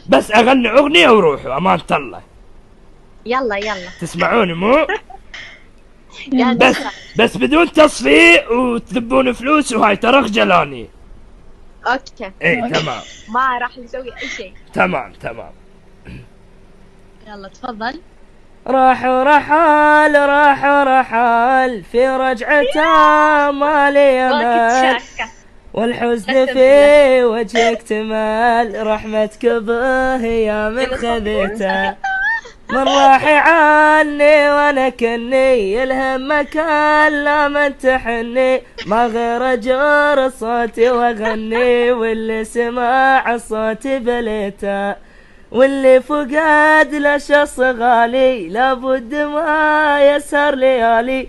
بس اغني اغنية وروحوا امانة الله. يلا يلا. تسمعوني مو؟ يا بس نسمع. بس بدون تصفيق وتذبون فلوس وهاي ترى خجلاني. اوكي. اي تمام. ما راح نسوي اي شيء. تمام تمام. يلا تفضل. راح ورحال في رجعته ما لي امل، والحزن في وجهك تمال، رحمتك به يا من خذيته. من راح عني وانا كني يلهمك الا من تحني، ما غير اجر صوتي واغني، واللي سمع الصوت بليته، واللي فقد له شخص غالي لابد ما يسهر ليالي.